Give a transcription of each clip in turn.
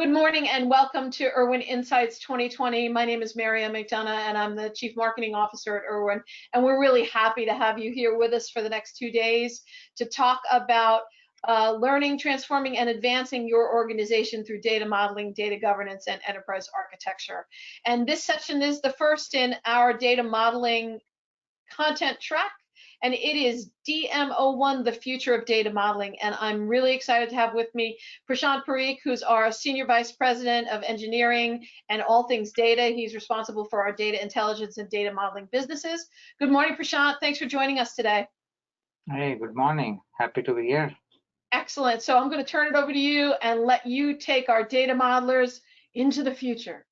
Good morning and welcome to Erwin Insights 2020. My name is Marianne McDonough and I'm the Chief Marketing Officer at Erwin. And we're really happy to have you here with us for the next 2 days to talk about learning, transforming, and advancing your organization through data modeling, data governance, and enterprise architecture. And this session is the first in our data modeling content track. And it is DMO1, the future of data modeling. And I'm really excited to have with me Prashant Parikh, who's our Senior Vice President of Engineering and all things data. He's responsible for our data intelligence and data modeling businesses. Good morning, Prashant. Thanks for joining us today. Hey, good morning. Happy to be here. Excellent. So I'm going to turn it over to you and let you take our data modelers into the future.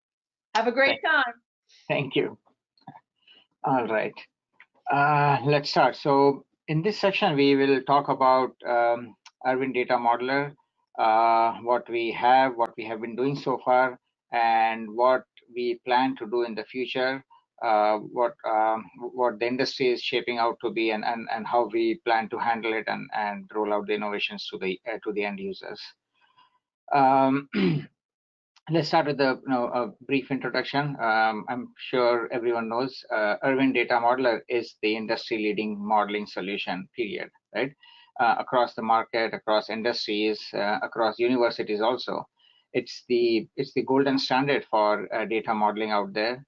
Have a great time. Thank you. All right. Let's start. So in this section, we will talk about Erwin Data Modeler, what we have been doing so far, and what we plan to do in the future, what the industry is shaping out to be, and how we plan to handle it and roll out the innovations to the end users. Let's start with a brief introduction. I'm sure everyone knows Erwin Data Modeler is the industry-leading modeling solution, period, right? Across the market, across industries, across universities also. It's the golden standard for data modeling out there.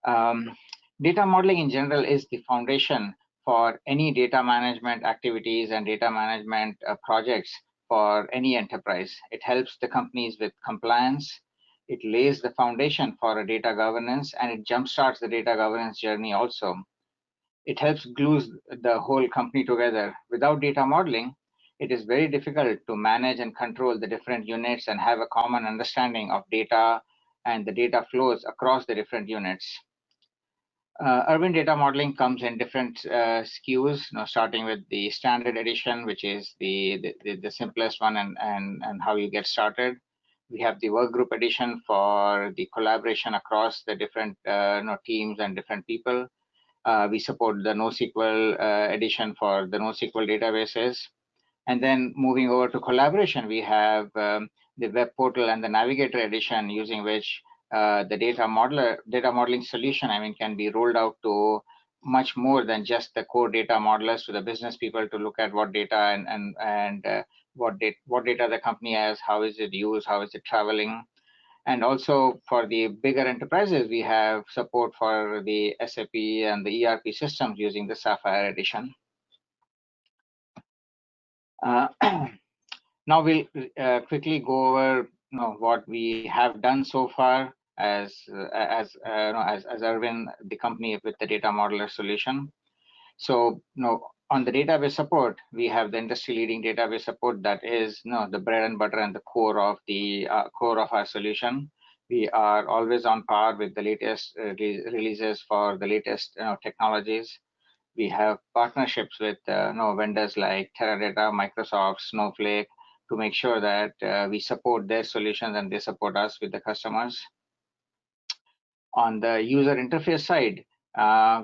Data modeling in general is the foundation for any data management activities and data management projects for any enterprise. It helps the companies with compliance. It lays the foundation for a data governance, and it jumpstarts the data governance journey also. It helps glue the whole company together. Without data modeling, it is very difficult to manage and control the different units and have a common understanding of data and the data flows across the different units. Erwin Data Modeling comes in different SKUs, starting with the standard edition, which is the simplest one and how you get started. We have the workgroup edition for the collaboration across the different teams and different people. We support the NoSQL edition for the NoSQL databases. And then moving over to collaboration, we have the web portal and the navigator edition, using which the data modeling solution, can be rolled out to much more than just the core data modelers, to the business people to look at what data and what data the company has, how is it used, how is it traveling. And also for the bigger enterprises, we have support for the SAP and the ERP systems using the Sapphire edition. Now we'll quickly go over what we have done so far as Erwin, the company with the data modeler solution. So on the database support, we have the industry-leading database support that is the bread and butter and the core of our solution. We are always on par with the latest releases for the latest technologies. We have partnerships with vendors like Teradata, Microsoft, Snowflake, to make sure that we support their solutions and they support us with the customers. On the user interface side,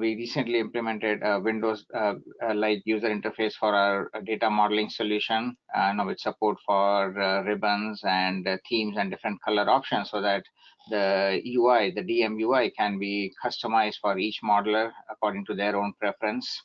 we recently implemented a Windows-like user interface for our data modeling solution, with support for ribbons and themes and different color options, so that the UI, the DM UI, can be customized for each modeler according to their own preference.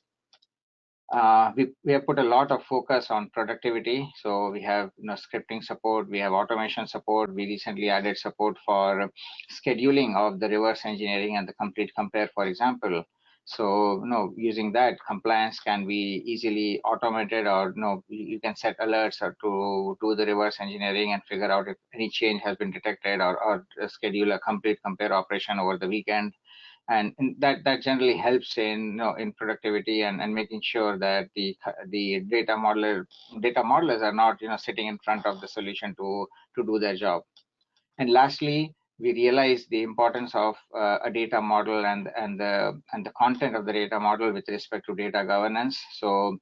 We have put a lot of focus on productivity. So we have scripting support, we have automation support. We recently added support for scheduling of the reverse engineering and the complete compare, for example. So using that, compliance can be easily automated, or you can set alerts or to do the reverse engineering and figure out if any change has been detected, or schedule a complete compare operation over the weekend. And that generally helps in productivity and making sure that the data modelers are not sitting in front of the solution to do their job. And lastly, we realize the importance of a data model and the content of the data model with respect to data governance. So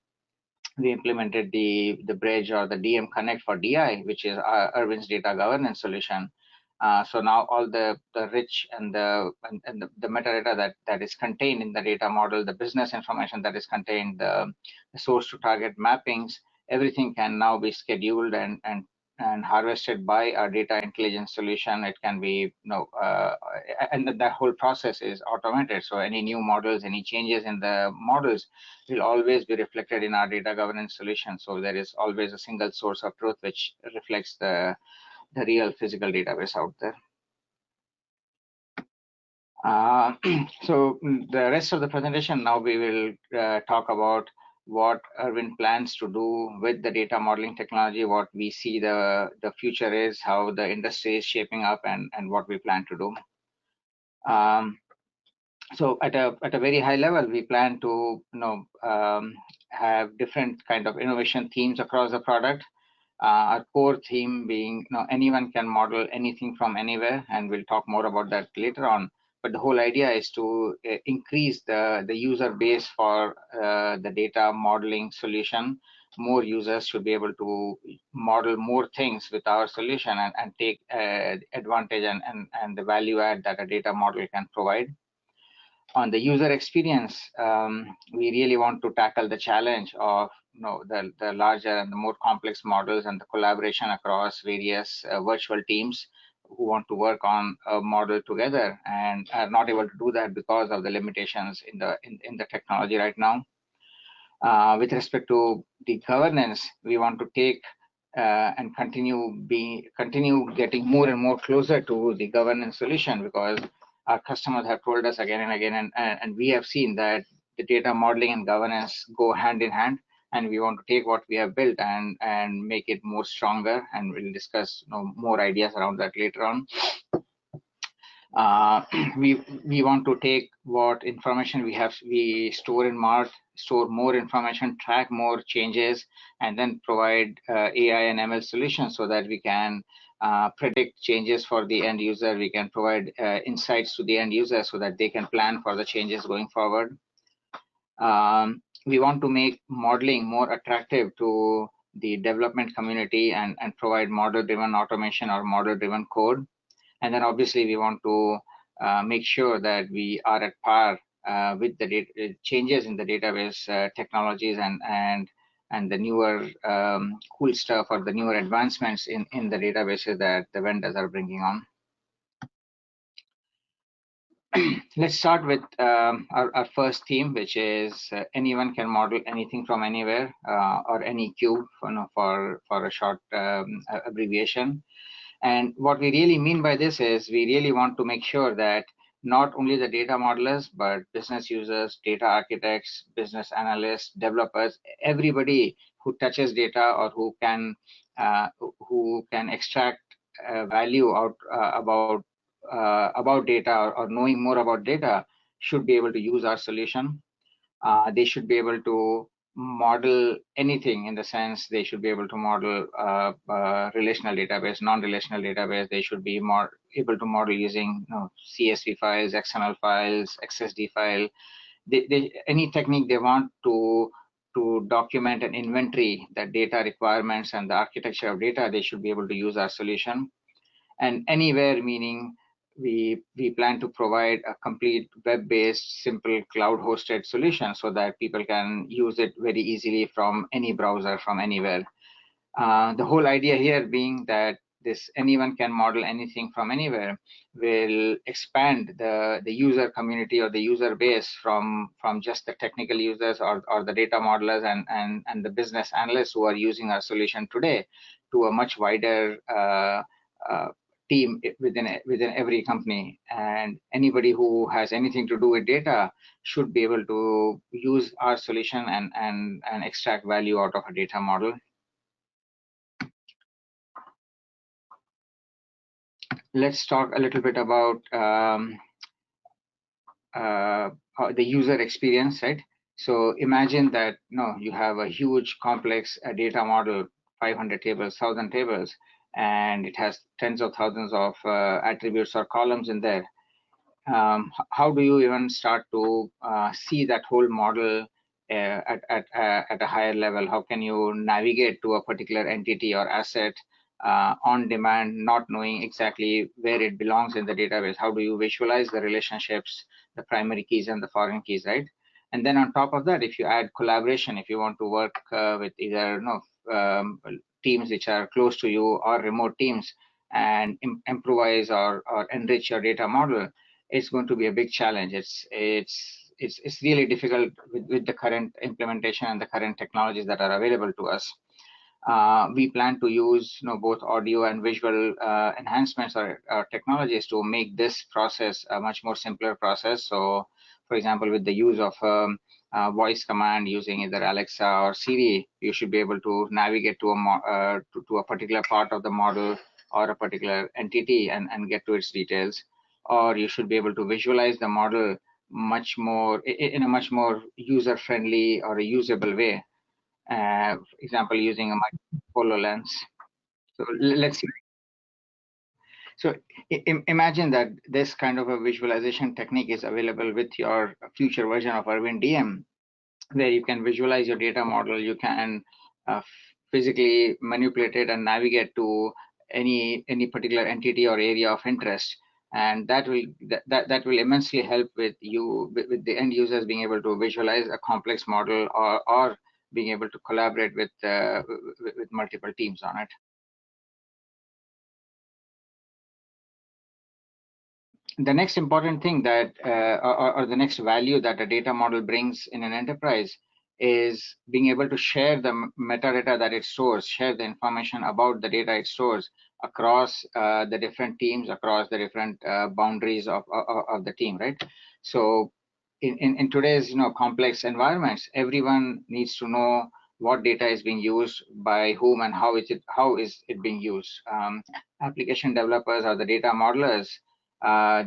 we implemented the bridge, or the DM Connect for DI, which is Erwin's data governance solution. So now all the rich and the metadata that is contained in the data model, the business information that is contained, the source to target mappings, everything can now be scheduled and and harvested by our data intelligence solution. It can be, and that whole process is automated. So any new models, any changes in the models will always be reflected in our data governance solution. So there is always a single source of truth which reflects the real physical database out there. So the rest of the presentation, now we will talk about what Erwin plans to do with the data modeling technology, what we see the future is, how the industry is shaping up, and what we plan to do. So at a very high level, we plan to have different kind of innovation themes across the product. Our core theme being, anyone can model anything from anywhere, and we'll talk more about that later on. But the whole idea is to increase the user base for the data modeling solution. More users should be able to model more things with our solution and take advantage and the value add that a data model can provide. On the user experience, we really want to tackle the challenge of the larger and the more complex models and the collaboration across various virtual teams who want to work on a model together and are not able to do that because of the limitations in the technology right now. With respect to the governance, we want to take and continue getting more and more closer to the governance solution, because our customers have told us again and again, and we have seen that the data modeling and governance go hand in hand, and we want to take what we have built and make it more stronger, and we'll discuss more ideas around that later on. We want to take what information we store in Mart, store more information, track more changes, and then provide AI and ML solutions so that we can predict changes for the end user. We can provide insights to the end user so that they can plan for the changes going forward. We want to make modeling more attractive to the development community and provide model-driven automation or model-driven code. And then obviously we want to make sure that we are at par with the changes in the database technologies and the newer cool stuff or the newer advancements in the databases that the vendors are bringing on. Let's start with our first theme, which is anyone can model anything from anywhere, or any cube for a short abbreviation. And what we really mean by this is we really want to make sure that not only the data modelers, but business users, data architects, business analysts, developers, everybody who touches data or who can extract value out about data or knowing more about data should be able to use our solution. They should be able to model anything, in the sense they should be able to model relational database, non-relational database. They should be able to model using CSV files, XML files, XSD file. Any technique they want to document an inventory, the data requirements and the architecture of data, they should be able to use our solution. And anywhere meaning we plan to provide a complete web-based, simple cloud-hosted solution so that people can use it very easily from any browser, from anywhere. The whole idea here being that this anyone can model anything from anywhere will expand the user community or the user base from just the technical users or the data modelers and the business analysts who are using our solution today to a much wider team within every company. And anybody who has anything to do with data should be able to use our solution and extract value out of a data model. Let's talk a little bit about the user experience, right? So imagine that you have a huge complex data model, 500 tables, 1,000 tables, and it has tens of thousands of attributes or columns in there. How do you even start to see that whole model at a higher level? How can you navigate to a particular entity or asset on demand, not knowing exactly where it belongs in the database? How do you visualize the relationships, the primary keys and the foreign keys, right? And then on top of that, if you add collaboration, if you want to work with either teams which are close to you or remote teams and improvise or enrich your data model, it's going to be a big challenge. It's really difficult with the current implementation and the current technologies that are available to us. We plan to use both audio and visual enhancements or technologies to make this process a much more simpler process. So, for example, with the use of voice command using either Alexa or Siri, you should be able to navigate to a particular part of the model or a particular entity and get to its details. Or you should be able to visualize the model much more in a much more user-friendly or a usable way. Example, using a HoloLens. So let's see. So imagine that this kind of a visualization technique is available with your future version of erwin DM, where you can visualize your data model, you can physically manipulate it and navigate to any particular entity or area of interest, and that will immensely help with the end users being able to visualize a complex model or being able to collaborate with multiple teams on it. The next important thing that or the next value that a data model brings in an enterprise is being able to share the metadata that it stores, share the information about the data it stores across the different teams, across the different boundaries of the team, right? So in today's complex environments, everyone needs to know what data is being used by whom and how is it being used. Application developers or the data modelers,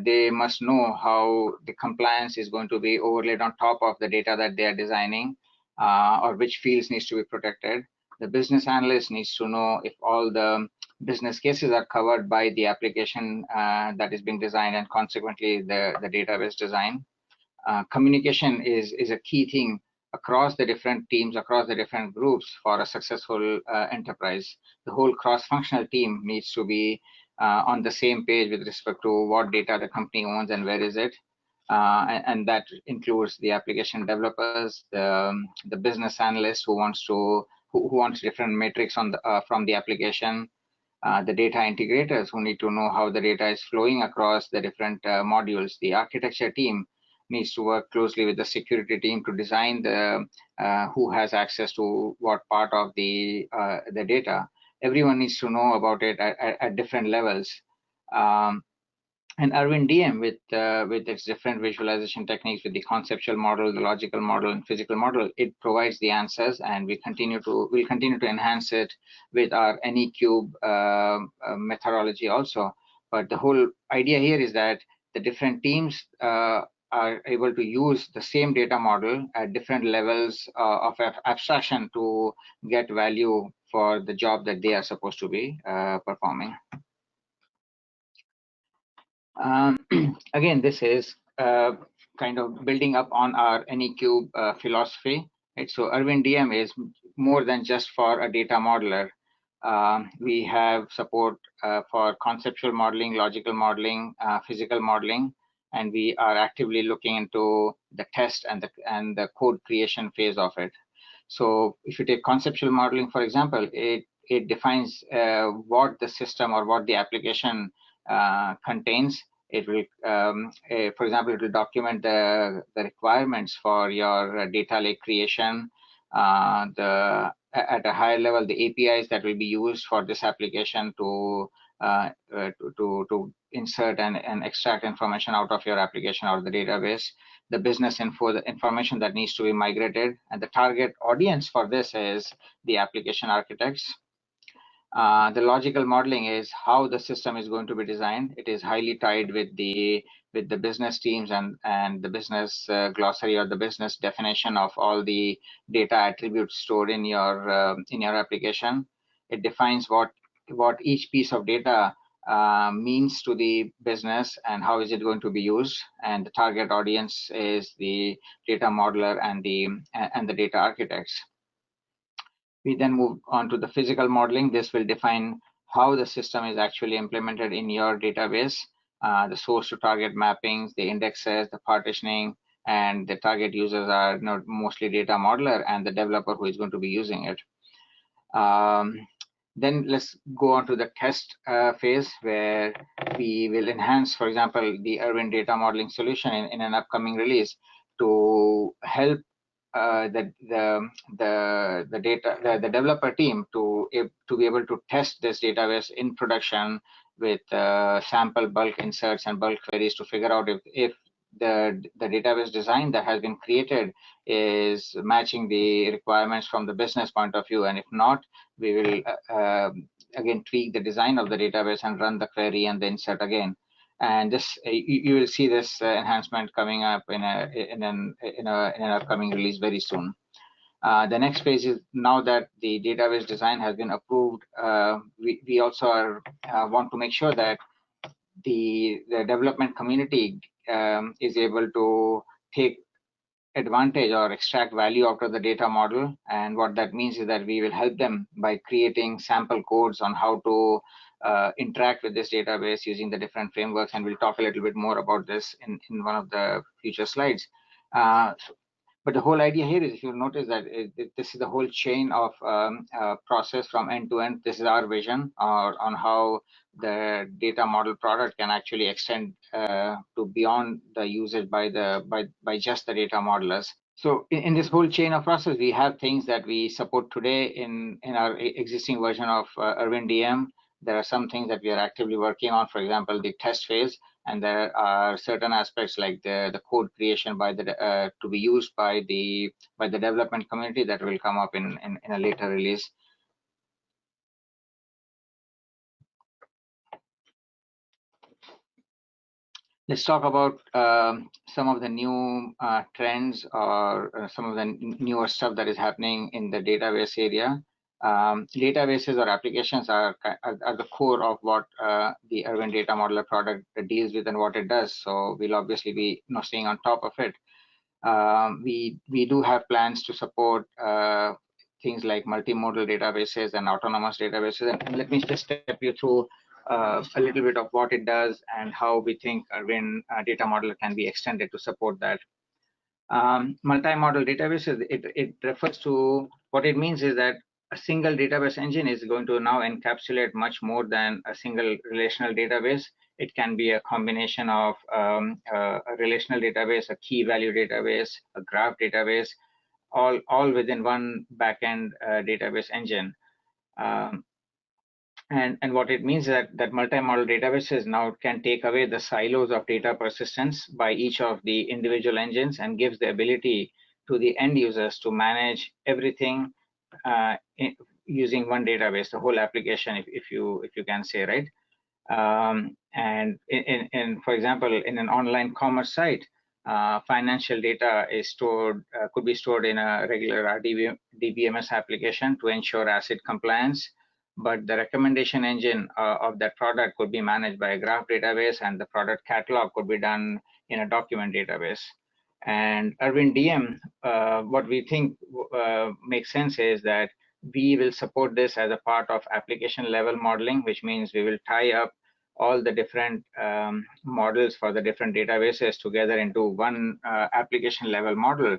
they must know how the compliance is going to be overlaid on top of the data that they are designing, or which fields needs to be protected. The business analyst needs to know if all the business cases are covered by the application that is being designed, and consequently the database design. Communication is a key thing across the different teams, across the different groups for a successful enterprise. The whole cross-functional team needs to be on the same page with respect to what data the company owns and where is it. And that includes the application developers, the business analyst who wants different metrics on from the application, the data integrators who need to know how the data is flowing across the different modules. The architecture team needs to work closely with the security team to design the who has access to what part of the data. Everyone needs to know about it at different levels. And erwin DM with its different visualization techniques, with the conceptual model, the logical model, and physical model, it provides the answers, and we'll continue to enhance it with our AnyCube methodology also. But the whole idea here is that the different teams are able to use the same data model at different levels of abstraction to get value for the job that they are supposed to be performing. Again, this is kind of building up on our AnyCube philosophy. Right? So erwin DM is more than just for a data modeler. We have support for conceptual modeling, logical modeling, physical modeling, and we are actively looking into the test and the code creation phase of it. So if you take conceptual modeling, for example, it defines what the system or what the application contains. It will, for example, it will document the requirements for your data lake creation, at a higher level, the APIs that will be used for this application to insert and extract information out of your application or the database, the business info, the information that needs to be migrated, and the target audience for this is the application architects. The logical modeling is how the system is going to be designed. It is highly tied with the business teams and the business glossary or the business definition of all the data attributes stored in your application. It defines what each piece of data means to the business and how is it going to be used. And the target audience is the data modeler and the data architects. We then move on to the physical modeling. This will define how the system is actually implemented in your database, the source to target mappings, the indexes, the partitioning, and the target users are mostly data modeler and the developer who is going to be using it. Then let's go on to the test phase, where we will enhance, for example, the Erwin data modeling solution in an upcoming release to help the developer team to be able to test this database in production with sample bulk inserts and bulk queries to figure out if the database design that has been created is matching the requirements from the business point of view, and if not, we will again tweak the design of the database and run the query and the insert again. And this you will see this enhancement coming up in an upcoming release very soon. The next phase is, now that the database design has been approved, we also want to make sure that the development community is able to take advantage or extract value out of the data model. And what that means is that we will help them by creating sample codes on how to interact with this database using the different frameworks. And we'll talk a little bit more about this in one of the future slides. But the whole idea here is, if you notice that this is the whole chain of process from end to end. This is our vision on how the data model product can actually extend to beyond the usage by just the data modelers. So in this whole chain of process, we have things that we support today in our existing version of Erwin DM. There are some things that we are actively working on, for example, the test phase. And there are certain aspects like the code creation by the to be used by the development community that will come up in a later release. Let's talk about some of the new trends or some of the newer stuff that is happening in the database area. Databases or applications are the core of what the Erwin Data Modeler product deals with and what it does. So we'll obviously be staying on top of it. We do have plans to support things like multimodal databases and autonomous databases. And let me just step you through a little bit of what it does and how we think Erwin Data Modeler can be extended to support that. Multi-model databases, it refers to, what it means is that a single database engine is going to now encapsulate much more than a single relational database. It can be a combination of a relational database, a key value database, a graph database, all within one backend database engine. And what it means is that multi-model databases now can take away the silos of data persistence by each of the individual engines and gives the ability to the end users to manage everything using one database, the whole application, if you can say, right? And for example, in an online commerce site, financial data is stored, could be stored in a regular DBMS application to ensure asset compliance. But the recommendation engine of that product could be managed by a graph database, and the product catalog could be done in a document database. And Erwin DM, what we think makes sense is that we will support this as a part of application level modeling, which means we will tie up all the different models for the different databases together into one application level model,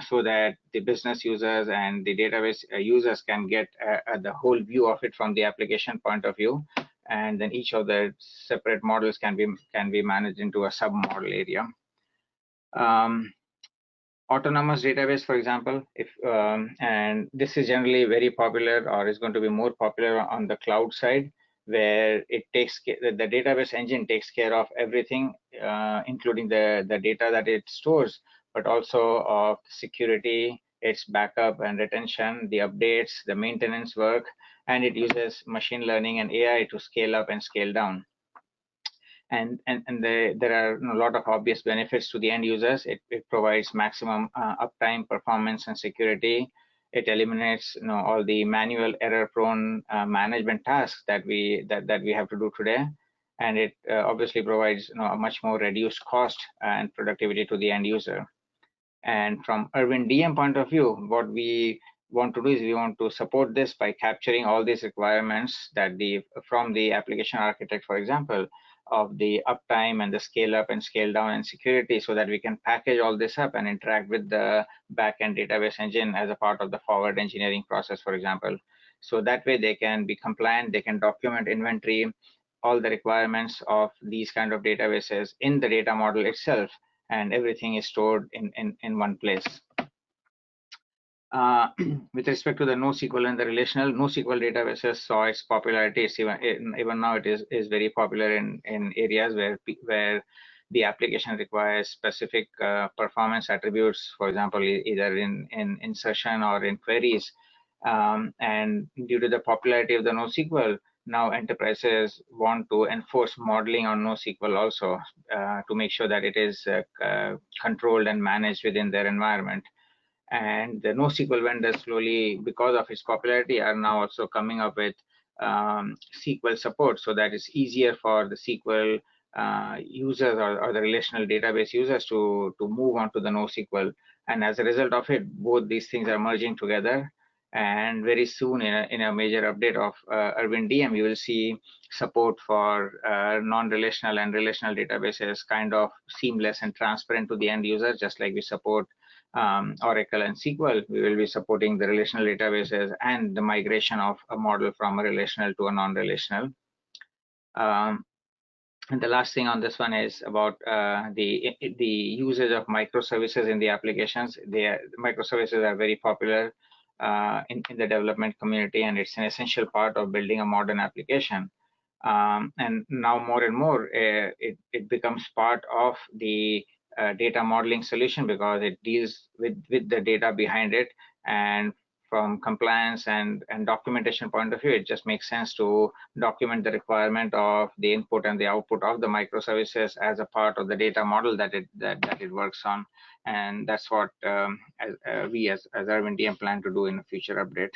so that the business users and the database users can get the whole view of it from the application point of view. And then each of the separate models can be managed into a sub-model area. Autonomous database, for example, and this is generally very popular, or is going to be more popular on the cloud side, where the database engine takes care of everything, including the data that it stores, but also of security, its backup and retention, the updates, the maintenance work, and it uses machine learning and AI to scale up and scale down. And there are a lot of obvious benefits to the end users. It provides maximum uptime, performance, and security. It eliminates all the manual error-prone management tasks that we have to do today, and it obviously provides a much more reduced cost and productivity to the end user. And from Erwin DM point of view, what we want to do is we want to support this by capturing all these requirements that from the application architect, for example, of the uptime and the scale up and scale down and security, so that we can package all this up and interact with the backend database engine as a part of the forward engineering process, for example. So that way they can be compliant, they can document inventory, all the requirements of these kind of databases in the data model itself, and everything is stored in one place. With respect to the NoSQL and the relational, NoSQL databases saw its popularity. It's even now it is very popular in areas where the application requires specific performance attributes, for example, either in insertion or in queries. And due to the popularity of the NoSQL, now enterprises want to enforce modeling on NoSQL also to make sure that it is controlled and managed within their environment. And the NoSQL vendors slowly, because of its popularity, are now also coming up with SQL support, so that it's easier for the SQL users or the relational database users to move on to the NoSQL. And as a result of it, both these things are merging together. And very soon, in a major update of erwin DM, you will see support for non-relational and relational databases kind of seamless and transparent to the end user, just like we support Oracle and SQL. We will be supporting the relational databases and the migration of a model from a relational to a non-relational. And the last thing on this one is about the usage of microservices in the applications. Microservices are very popular in the development community, and it's an essential part of building a modern application. And now more and more, it becomes part of the data modeling solution because it deals with the data behind it. And from compliance and documentation point of view, it just makes sense to document the requirement of the input and the output of the microservices as a part of the data model that it works on. And that's what we as erwin DM plan to do in a future update.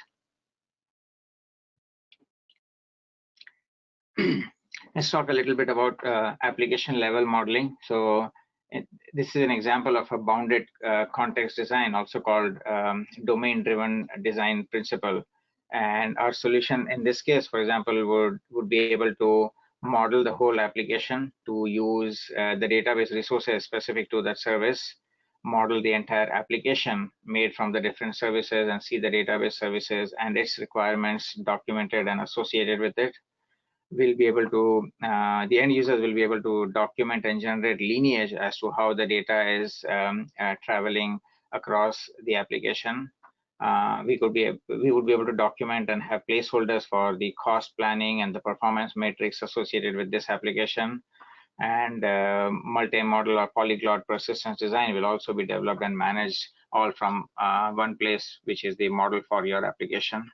Let's talk a little bit about application level modeling. So this is an example of a bounded context design, also called domain-driven design principle. And our solution in this case, for example, would be able to model the whole application, to use the database resources specific to that service, model the entire application made from the different services, and see the database services and its requirements documented and associated with it. Will be able to, the end users will be able to document and generate lineage as to how the data is traveling across the application. We would be able to document and have placeholders for the cost planning and the performance matrix associated with this application. And multi-model or polyglot persistence design will also be developed and managed all from one place, which is the model for your application.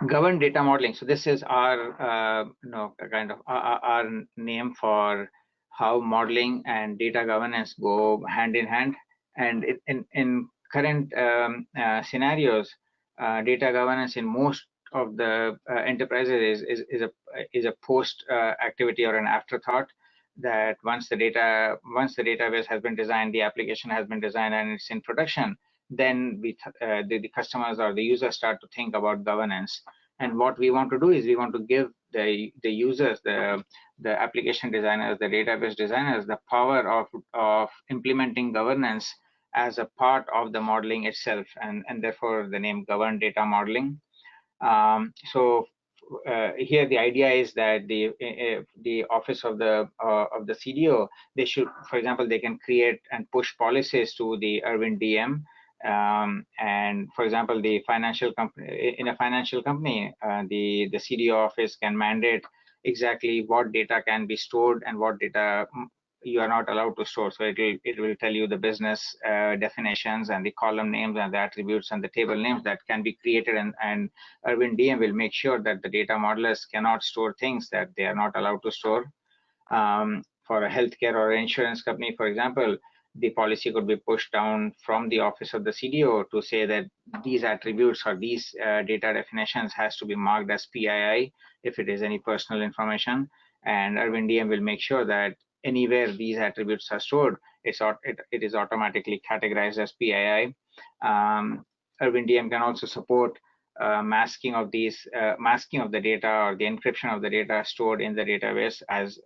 Governed data modeling. So this is our kind of our name for how modeling and data governance go hand in hand. And in current scenarios, data governance in most of the enterprises is a post activity or an afterthought. That once the database has been designed, the application has been designed, and it's in production, then the customers or the users start to think about governance. And what we want to do is we want to give the users, the application designers, the database designers, the power of implementing governance as a part of the modeling itself, and therefore the name governed data modeling. So here the idea is that the office of the CDO, they should, for example, they can create and push policies to the erwin DM. And for example, the financial company, in a financial company, the CDO office can mandate exactly what data can be stored and what data you are not allowed to store. So it will tell you the business definitions and the column names and the attributes and the table names that can be created, and erwin DM will make sure that the data modelers cannot store things that they are not allowed to store. For a healthcare or insurance company, for example, the policy could be pushed down from the office of the CDO to say that these attributes or these data definitions has to be marked as PII if it is any personal information. And erwin DM will make sure that anywhere these attributes are stored, it is automatically categorized as PII. erwin DM can also support masking of the data or the encryption of the data stored in the database as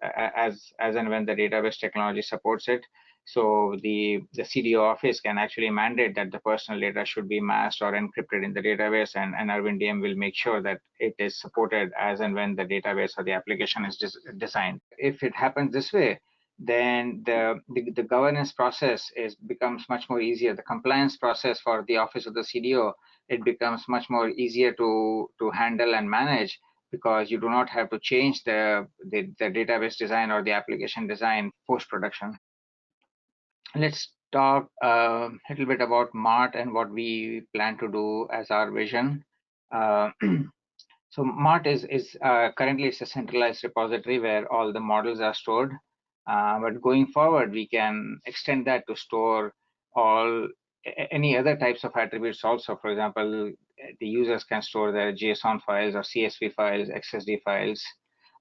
and when the database technology supports it. So the CDO office can actually mandate that the personal data should be masked or encrypted in the database, and erwin DM will make sure that it is supported as and when the database or the application is designed. If it happens this way, then the governance process becomes much more easier. The compliance process for the office of the CDO, it becomes much more easier to handle and manage, because you do not have to change the database design or the application design post-production. Let's talk a little bit about MART and what we plan to do as our vision. So MART is currently it's a centralized repository where all the models are stored. But going forward, we can extend that to store any other types of attributes also. For example, the users can store their JSON files or CSV files, XSD files.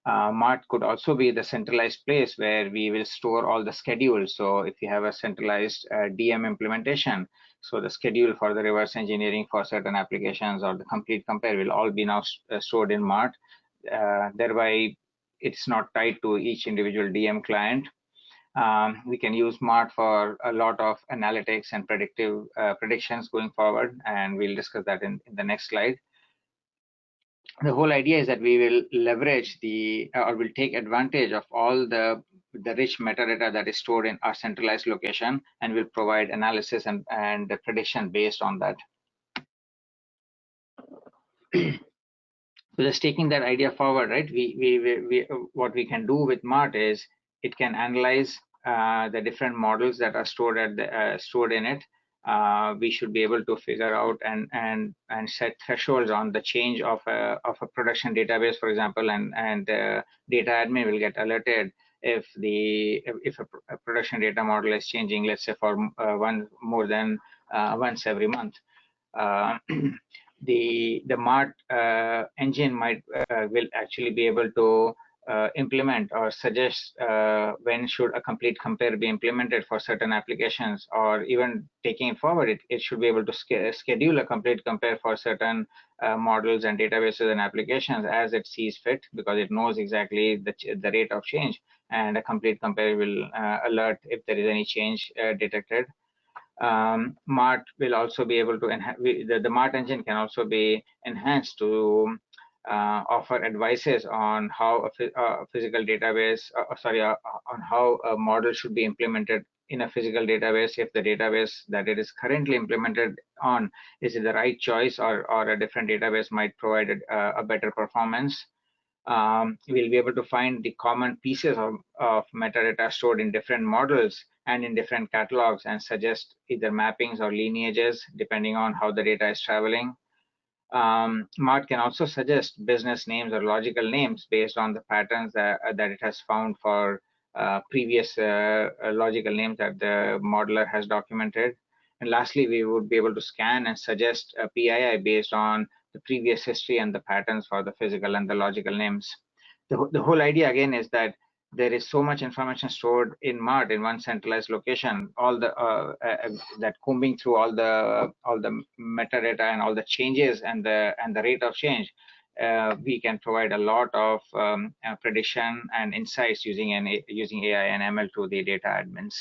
MART could also be the centralized place where we will store all the schedules. So if you have a centralized DM implementation, so the schedule for the reverse engineering for certain applications or the complete compare will all be now stored in MART. Thereby, it's not tied to each individual DM client. We can use MART for a lot of analytics and predictive predictions going forward, and we'll discuss that in the next slide. The whole idea is that we will leverage or will take advantage of all the rich metadata that is stored in our centralized location, and will provide analysis and the prediction based on that. So just taking that idea forward, right? What we can do with MART is it can analyze the different models that are stored in it. We should be able to figure out and set thresholds on the change of a production database, for example, and the data admin will get alerted if a production data model is changing, let's say for more than once every month. The MART engine will actually be able to implement or suggest when should a complete compare be implemented for certain applications, or even taking it forward, it should be able to schedule a complete compare for certain models and databases and applications as it sees fit, because it knows exactly the rate of change, and a complete compare will alert if there is any change detected. MART will also be able to the MART engine can also be enhanced to offer advices on how a physical database, on how a model should be implemented in a physical database, if the database that it is currently implemented on is it the right choice, or a different database might provide a better performance. We'll be able to find the common pieces of metadata stored in different models and in different catalogs, and suggest either mappings or lineages depending on how the data is traveling. MART can also suggest business names or logical names based on the patterns that it has found for previous logical names that the modeler has documented. And lastly, we would be able to scan and suggest a PII based on the previous history and the patterns for the physical and the logical names. The whole idea again is that there is so much information stored in MART in one centralized location, all the that combing through all the metadata and all the changes and the rate of change, we can provide a lot of prediction and insights using AI and ML to the data admins.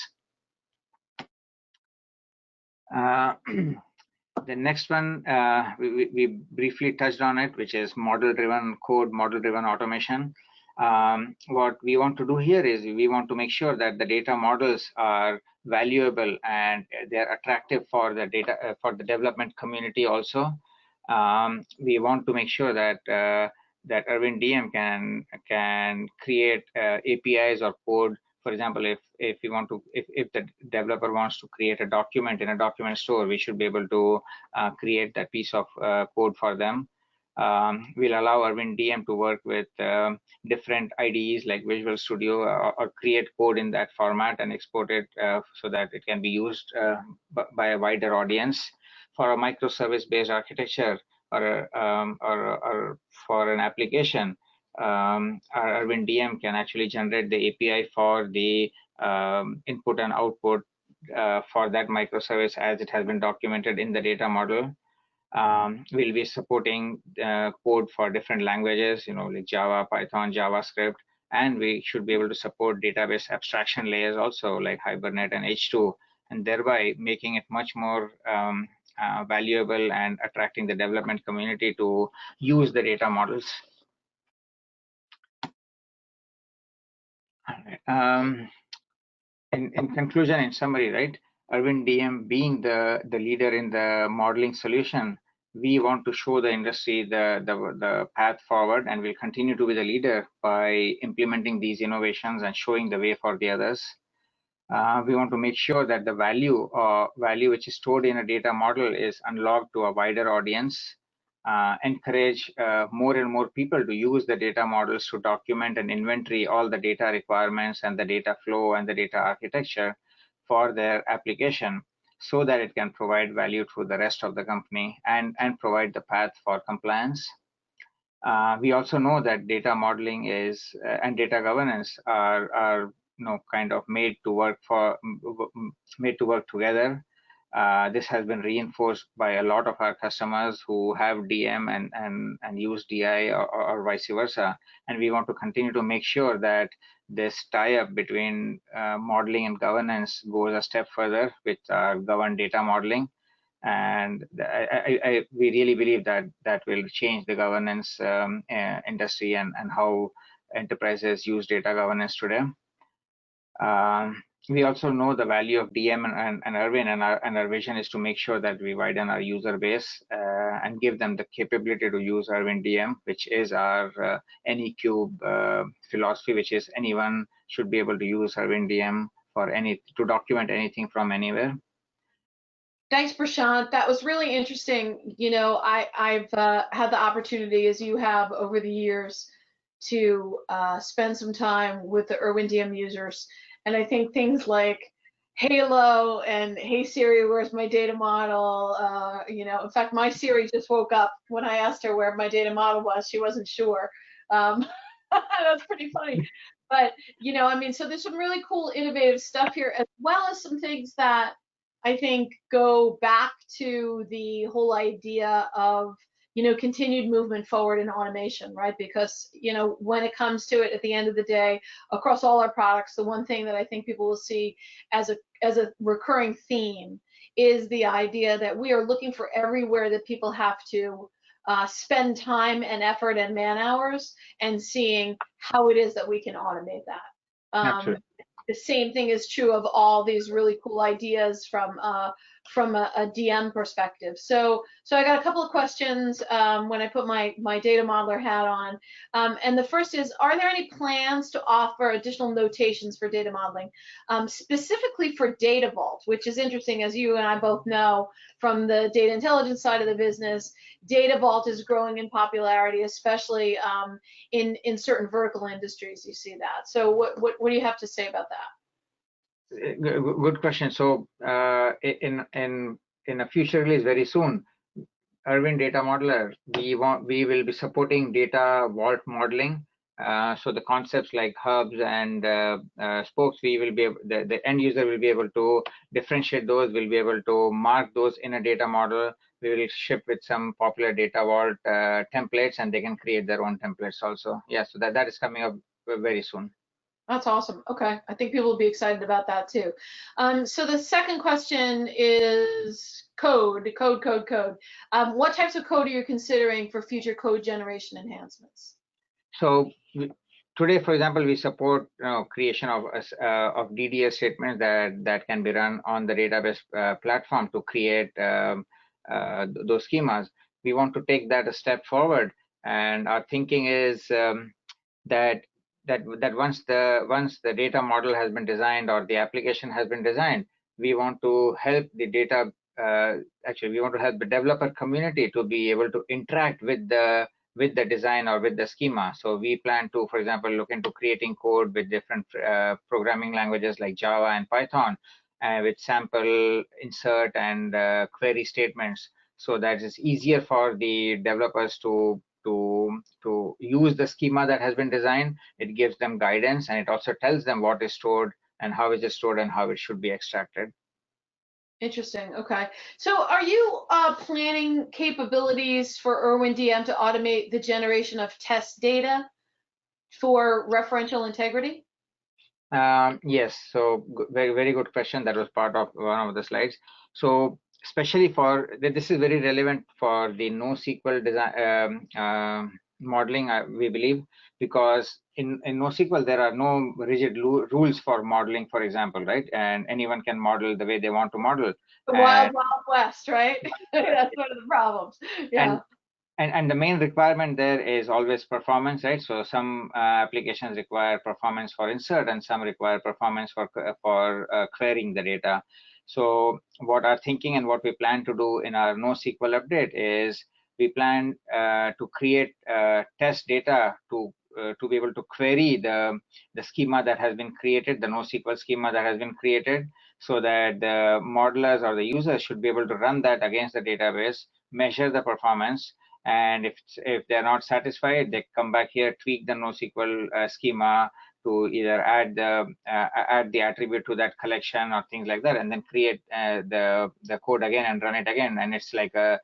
The next one, we briefly touched on it, which is model-driven code, model-driven automation. What we want to do here is we want to make sure that the data models are valuable and they're attractive for the data for the development community also. We want to make sure that that erwin DM can create APIs or code. For example, if the developer wants to create a document in a document store, we should be able to create that piece of code for them. We'll allow erwin DM to work with different IDEs like Visual Studio, or create code in that format and export it so that it can be used by a wider audience. For a microservice-based architecture or for an application, our erwin DM can actually generate the API for the input and output for that microservice as it has been documented in the data model. We'll be supporting code for different languages, like Java, Python, JavaScript, and we should be able to support database abstraction layers also, like Hibernate and H2, and thereby making it much more valuable and attracting the development community to use the data models. All right. In conclusion, in summary, right, erwin DM being the leader in the modeling solution, we want to show the industry the path forward, and we'll continue to be the leader by implementing these innovations and showing the way for the others. We want to make sure that the value which is stored in a data model is unlocked to a wider audience, encourage more and more people to use the data models to document and inventory all the data requirements and the data flow and the data architecture for their application, so that it can provide value to the rest of the company and provide the path for compliance. We also know that data modeling is and data governance are kind of made to work together. This has been reinforced by a lot of our customers who have DM and use DI or vice versa. And we want to continue to make sure that this tie-up between modeling and governance goes a step further with governed data modeling. And we really believe that that will change the governance industry and how enterprises use data governance today. We also know the value of DM and erwin, and our vision is to make sure that we widen our user base and give them the capability to use erwin DM, which is our AnyCube philosophy, which is anyone should be able to use erwin DM to document anything from anywhere. Thanks, Prashant. That was really interesting. I've had the opportunity, as you have over the years, to spend some time with the erwin DM users. And I think things like Halo and Hey Siri, where's my data model? In fact, my Siri just woke up when I asked her where my data model was. She wasn't sure. That's pretty funny. But, so there's some really cool, innovative stuff here, as well as some things that I think go back to the whole idea of, continued movement forward in automation, right? Because, when it comes to it, at the end of the day, across all our products, the one thing that I think people will see as a recurring theme is the idea that we are looking for everywhere that people have to spend time and effort and man hours, and seeing how it is that we can automate that. Absolutely. The same thing is true of all these really cool ideas from a DM perspective. So I got a couple of questions when I put my data modeler hat on. And the first is, are there any plans to offer additional notations for data modeling, specifically for Data Vault, which is interesting, as you and I both know from the data intelligence side of the business. Data Vault is growing in popularity, especially in certain vertical industries. You see that. So what do you have to say about that? Good question. So in a future release very soon, erwin Data Modeler, we will be supporting Data Vault modeling. So the concepts like hubs and spokes, the end user will be able to differentiate those. We'll be able to mark those in a data model. We will ship with some popular Data Vault templates, and they can create their own templates also. Yeah, so that is coming up very soon. That's awesome. Okay, I think people will be excited about that too. So the second question is code. What types of code are you considering for future code generation enhancements? So today, for example, we support creation of DDS statements that can be run on the database platform to create those schemas. We want to take that a step forward, and our thinking is that once the data model has been designed or the application has been designed, we want to help the data. Actually, we want to help the developer community to be able to interact with the design or with the schema. So we plan to, for example, look into creating code with different programming languages like Java and Python, with sample, insert, and query statements, so that it's easier for the developers to use the schema that has been designed. It gives them guidance, and it also tells them what is stored and how is it stored and how it should be extracted. Interesting. Okay. So are you planning capabilities for Erwin DM to automate the generation of test data for referential integrity? Yes, so very, very good question. That was part of one of the slides. So especially for this is very relevant for the NoSQL design modeling, we believe, because in NoSQL there are no rigid rules for modeling, for example, right? And anyone can model the way they want to model. The And wild, wild west, right? That's one of the problems. and Yeah. and the main requirement there is always performance, right? So some applications require performance for insert, and some require performance for querying the data. So what our thinking and what we plan to do in our NoSQL update is we plan to create test data to be able to query the schema that has been created, the NoSQL schema that has been created, so that the modelers or the users should be able to run that against the database, measure the performance, and if they're not satisfied, they come back here, tweak the NoSQL schema to either add the attribute to that collection or things like that, and then create the code again and run it again. And it's like a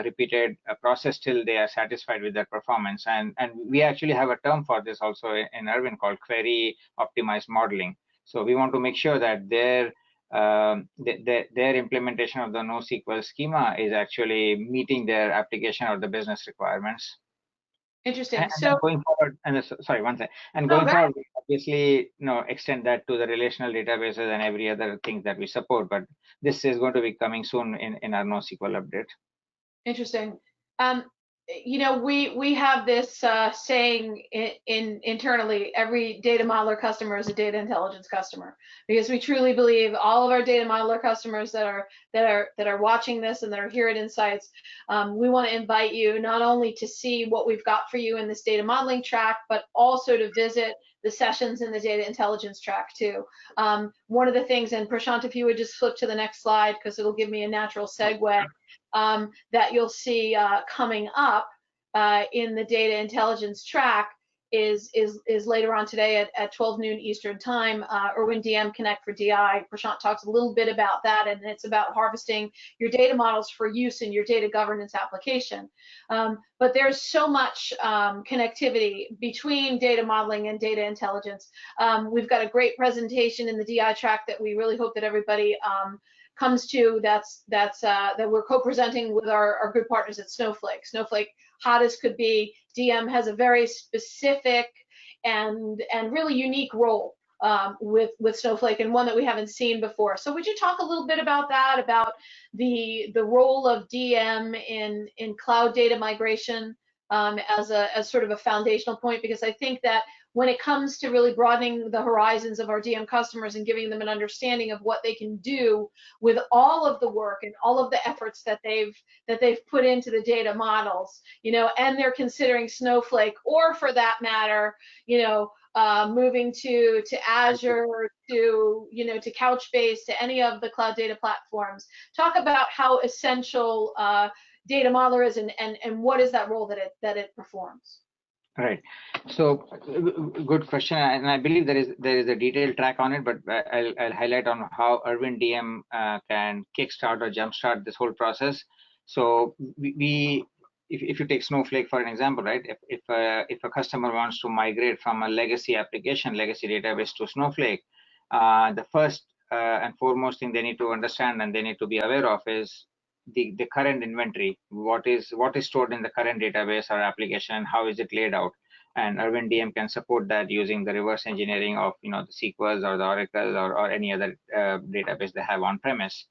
repeated process till they are satisfied with their performance. And we actually have a term for this also in Erwin called query optimized modeling. So we want to make sure that their implementation of the NoSQL schema is actually meeting their application or the business requirements. Interesting. And then So, going forward, and sorry, one second. And no, going go ahead. forward, we obviously, extend that to the relational databases and every other thing that we support. But this is going to be coming soon in our NoSQL update. Interesting. Um, we have this saying internally, every data modeler customer is a data intelligence customer, because we truly believe all of our data modeler customers that are watching this and that are here at Insights, we want to invite you not only to see what we've got for you in this data modeling track, but also to visit the sessions in the data intelligence track too. One of the things, and Prashant, if you would just flip to the next slide, because it'll give me a natural segue, that you'll see coming up in the data intelligence track is later on today at 12 noon Eastern time. Erwin DM Connect for DI. Prashant talks a little bit about that, and it's about harvesting your data models for use in your data governance application. But there's so much connectivity between data modeling and data intelligence. We've got a great presentation in the DI track that we really hope that everybody comes to, that we're co-presenting with our good partners at Snowflake. Snowflake, hot as could be. DM has a very specific and really unique role with Snowflake, and one that we haven't seen before. So would you talk a little bit about that, about the role of DM in cloud data migration as sort of a foundational point? Because I think that when it comes to really broadening the horizons of our DM customers and giving them an understanding of what they can do with all of the work and all of the efforts that they've put into the data models, and they're considering Snowflake, or for that matter, moving to Azure, to Couchbase, to any of the cloud data platforms. Talk about how essential data modeler is, and what is that role that it performs. Right. So good question, and I believe there is a detailed track on it, but I'll highlight on how Erwin DM can kickstart or jumpstart this whole process. So if you take Snowflake for an example, right? If a customer wants to migrate from a legacy application, legacy database to Snowflake, the first and foremost thing they need to understand and they need to be aware of is the current inventory, what is stored in the current database or application, how is it laid out. And Erwin DM can support that using the reverse engineering of the SQLs or the Oracle or any other database they have on premise.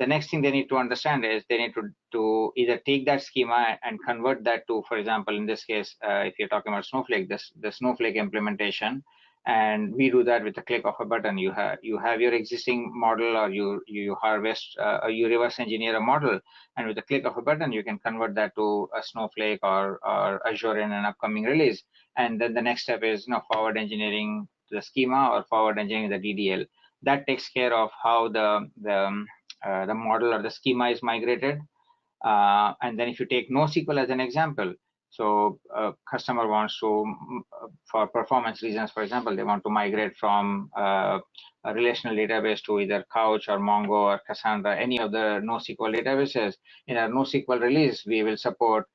The next thing they need to understand is they need to either take that schema and convert that to, for example, in this case, if you're talking about Snowflake, the Snowflake implementation, and we do that with the click of a button. You have your existing model, or you harvest or you reverse engineer a model, and with the click of a button you can convert that to a Snowflake or Azure in an upcoming release. And then the next step is forward engineering the schema or forward engineering the DDL. That takes care of how the model or the schema is migrated. And then if you take NoSQL as an example, So customer wants to, for performance reasons, for example, they want to migrate from a relational database to either Couch or Mongo or Cassandra, any of the NoSQL databases. In our NoSQL release, we will support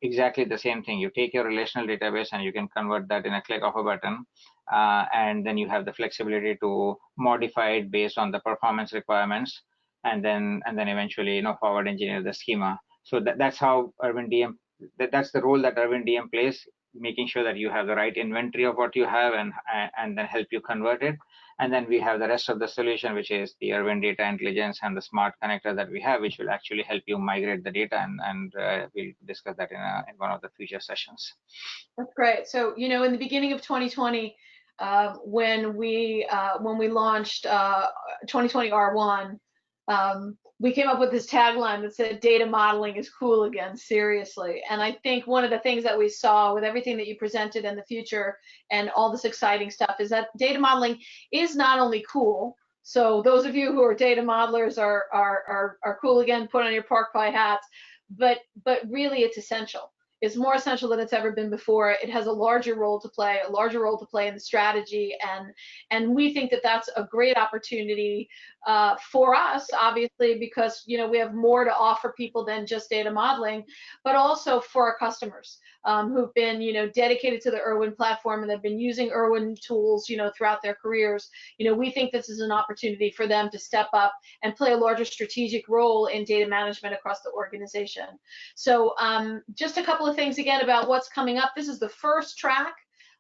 exactly the same thing. You take your relational database and you can convert that in a click of a button. And then you have the flexibility to modify it based on the performance requirements, and then eventually, forward engineer the schema. So that's how Erwin DM, that's the role that Erwin DM plays, making sure that you have the right inventory of what you have, and then help you convert it. And then we have the rest of the solution, which is the Erwin Data Intelligence and the smart connector that we have, which will actually help you migrate the data. And we'll discuss that in one of the future sessions. That's great. So, in the beginning of 2020, when we launched 2020 R1, we came up with this tagline that said data modeling is cool again, seriously. And I think one of the things that we saw with everything that you presented in the future and all this exciting stuff is that data modeling is not only cool. So those of you who are data modelers are cool again, put on your pork pie hats, but really it's essential. It's more essential than it's ever been before. It has a larger role to play in the strategy, and we think that that's a great opportunity for us, obviously, because we have more to offer people than just data modeling, but also for our customers who've been dedicated to the Erwin platform and have been using Erwin tools throughout their careers. We think this is an opportunity for them to step up and play a larger strategic role in data management across the organization. So just a couple of things again about what's coming up. This is the first track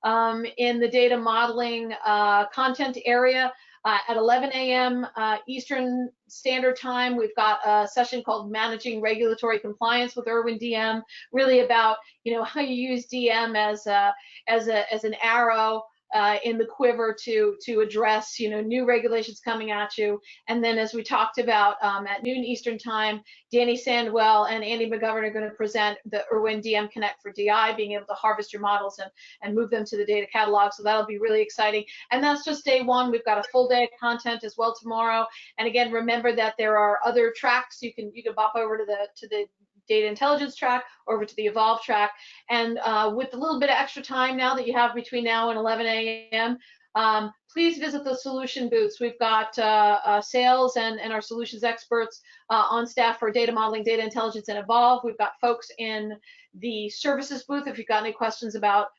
in the data modeling content area. At 11 a.m. Eastern Standard Time, we've got a session called Managing Regulatory Compliance with Erwin DM, really about how you use DM as an arrow in the quiver to address new regulations coming at you. And then, as we talked about at noon Eastern Time, Danny Sandwell and Andy McGovern are going to present the Erwin DM Connect for DI, being able to harvest your models and move them to the data catalog. So that'll be really exciting. And that's just day one. We've got a full day of content as well tomorrow. And again, remember that there are other tracks. You can bop over to the data intelligence track, over to the evolve track. And with a little bit of extra time now that you have between now and 11 a.m., please visit the solution booths. We've got sales and our solutions experts on staff for data modeling, data intelligence, and evolve. We've got folks in the services booth if you've got any questions about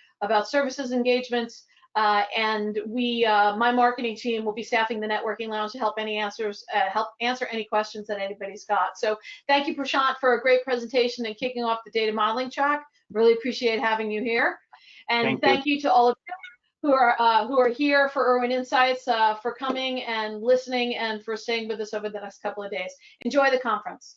services engagements. And my marketing team will be staffing the networking lounge to help answer any questions that anybody's got. So thank you, Prashant, for a great presentation and kicking off the data modeling track. Really appreciate having you here. And thank you to all of you who are here for Erwin Insights, for coming and listening and for staying with us over the next couple of days. Enjoy the conference.